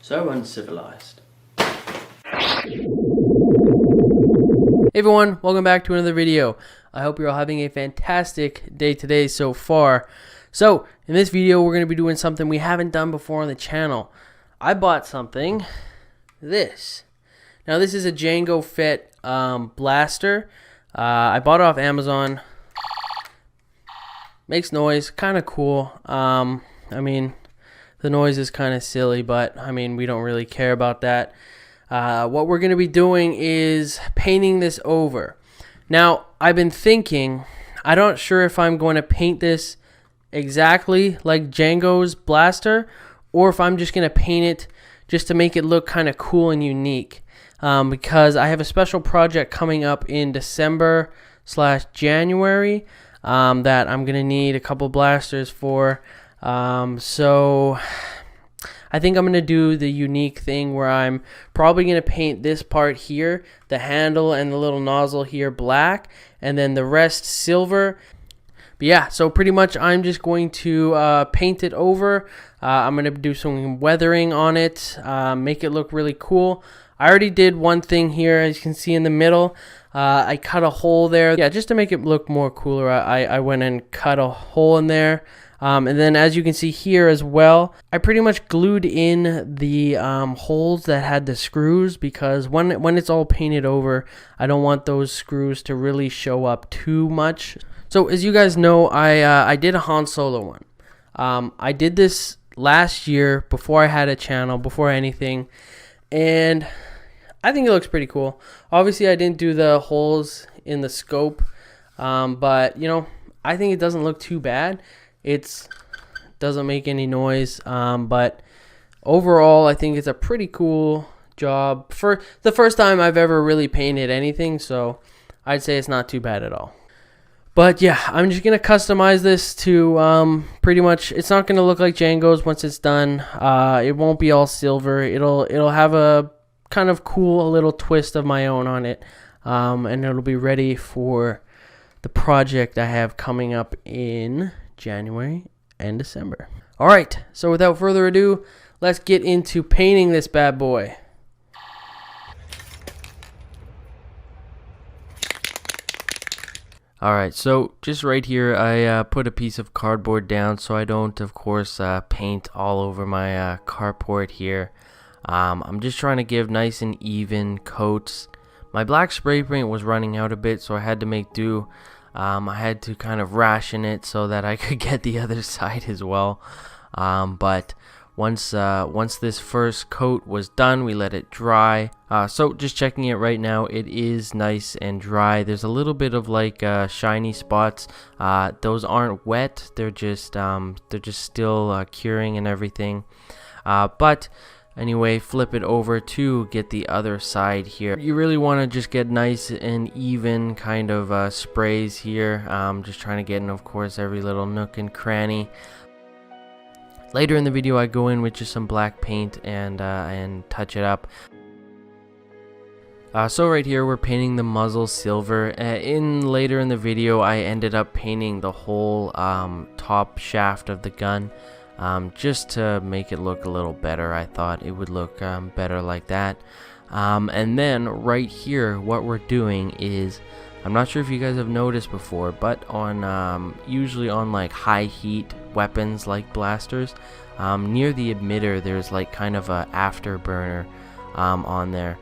So uncivilized. Hey everyone, welcome back to another video. I hope you're all having a fantastic day today so far. So, in this video we're going to be doing something we haven't done before on the channel. I bought something, this. Now this is a Jango Fett blaster. I bought it off Amazon. Makes noise, kind of cool. I mean, the noise is kind of silly, but I mean, we don't really care about that. What we're going to be doing is painting this over. Now, I've been thinking, I'm not sure if I'm going to paint this exactly like Jango's blaster, or if I'm just going to paint it just to make it look kind of cool and unique. Because I have a special project coming up in December/January that I'm going to need a couple blasters for. So I think I'm going to do the unique thing where I'm probably going to paint this part here, the handle and the little nozzle here black, and then the rest silver. But yeah, so pretty much I'm just going to paint it over. I'm going to do some weathering on it, make it look really cool. I already did one thing here, as you can see in the middle. I cut a hole there. Yeah, just to make it look more cooler, I went and cut a hole in there. And then as you can see here as well, I pretty much glued in the holes that had the screws, because when it's all painted over, I don't want those screws to really show up too much. So as you guys know, I did a Han Solo one. I did this last year before I had a channel, before anything, and I think it looks pretty cool. Obviously, I didn't do the holes in the scope, but you know, I think it doesn't look too bad. It doesn't make any noise, but overall I think it's a pretty cool job for the first time I've ever really painted anything, so I'd say it's not too bad at all. But yeah, I'm just gonna customize this to pretty much, it's not gonna look like Jango's once it's done. It won't be all silver. It'll have a kind of cool little twist of my own on it, and it'll be ready for the project I have coming up in January and December. Alright, so without further ado, let's get into painting this bad boy. Alright, so just right here I put a piece of cardboard down so I don't, of course, paint all over my carport here. I'm just trying to give nice and even coats. My black spray paint was running out a bit, so I had to make do. I had to kind of ration it so that I could get the other side as well. But once this first coat was done, we let it dry. So just checking it right now, it is nice and dry. There's a little bit of like shiny spots. Those aren't wet. They're just still curing and everything. But anyway, flip it over to get the other side here. You really want to just get nice and even kind of sprays here. Just trying to get in, of course, every little nook and cranny. Later in the video, I go in with just some black paint and touch it up. So right here, we're painting the muzzle silver. Later in the video, I ended up painting the whole top shaft of the gun. Just to make it look a little better. I thought it would look better like that. And then right here, what we're doing is, I'm not sure if you guys have noticed before, but on usually on like high heat weapons like blasters, near the emitter there's like kind of a afterburner on there.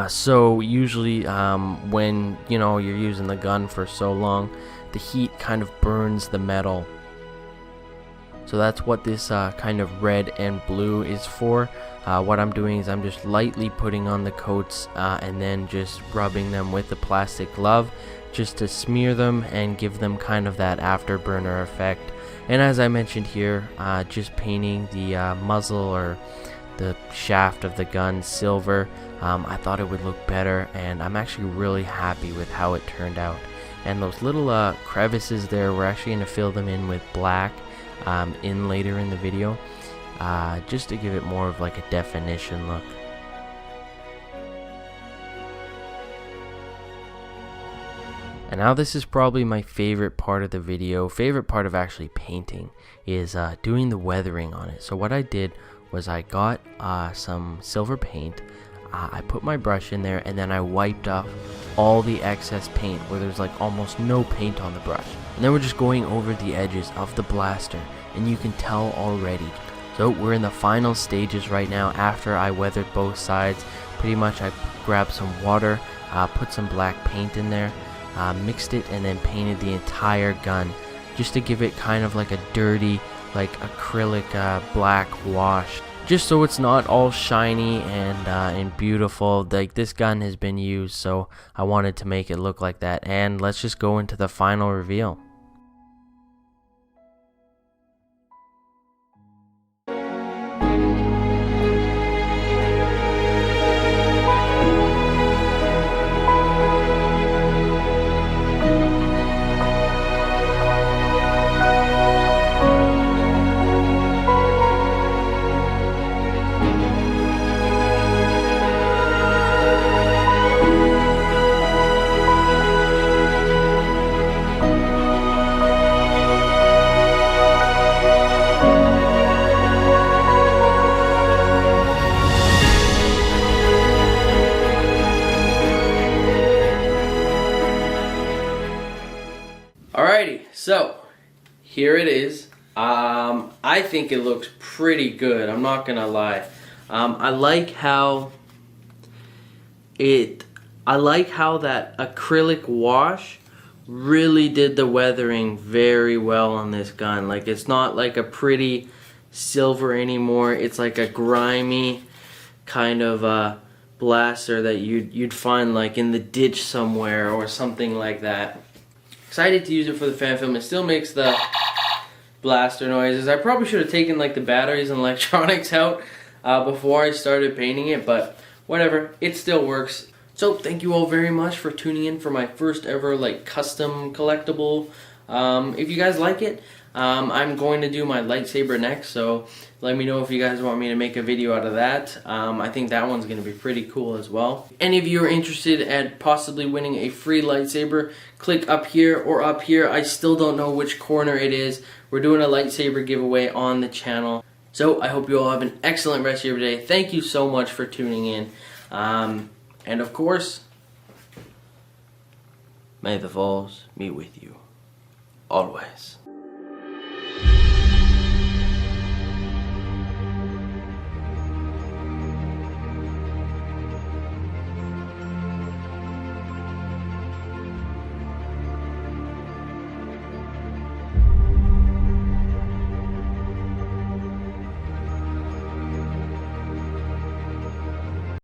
So usually when you're using the gun for so long, the heat kind of burns the metal. So that's what this kind of red and blue is for. What I'm doing is I'm just lightly putting on the coats and then just rubbing them with the plastic glove just to smear them and give them kind of that afterburner effect. And as I mentioned here, just painting the muzzle or the shaft of the gun silver. I thought it would look better, and I'm actually really happy with how it turned out. And those little crevices there, we're actually going to fill them in with black later in the video, just to give it more of like a definition look. And now this is probably my favorite part of the video, favorite part of actually painting, is doing the weathering on it. So what I did was I got some silver paint. I put my brush in there, and then I wiped off all the excess paint where there's like almost no paint on the brush. And then we're just going over the edges of the blaster, and you can tell already. So we're in the final stages right now after I weathered both sides. Pretty much I grabbed some water, put some black paint in there, mixed it, and then painted the entire gun just to give it kind of like a dirty, like acrylic black wash, just so it's not all shiny and beautiful. Like, this gun has been used, so I wanted to make it look like that. And let's just go into the final reveal. Alrighty, so here it is. I think it looks pretty good, I'm not gonna lie. I like how that acrylic wash really did the weathering very well on this gun. Like, it's not like a pretty silver anymore. It's like a grimy kind of blaster that you'd find like in the ditch somewhere or something like that. Excited to use it for the fan film. It still makes the blaster noises. I probably should have taken like the batteries and electronics out before I started painting it, but whatever, it still works. So thank you all very much for tuning in for my first ever like custom collectible. If you guys like it, I'm going to do my lightsaber next, so let me know if you guys want me to make a video out of that. I think that one's going to be pretty cool as well. Any of you are interested at possibly winning a free lightsaber, click up here or up here. I still don't know which corner it is. We're doing a lightsaber giveaway on the channel. So I hope you all have an excellent rest of your day. Thank you so much for tuning in. And of course, may the Force be with you always.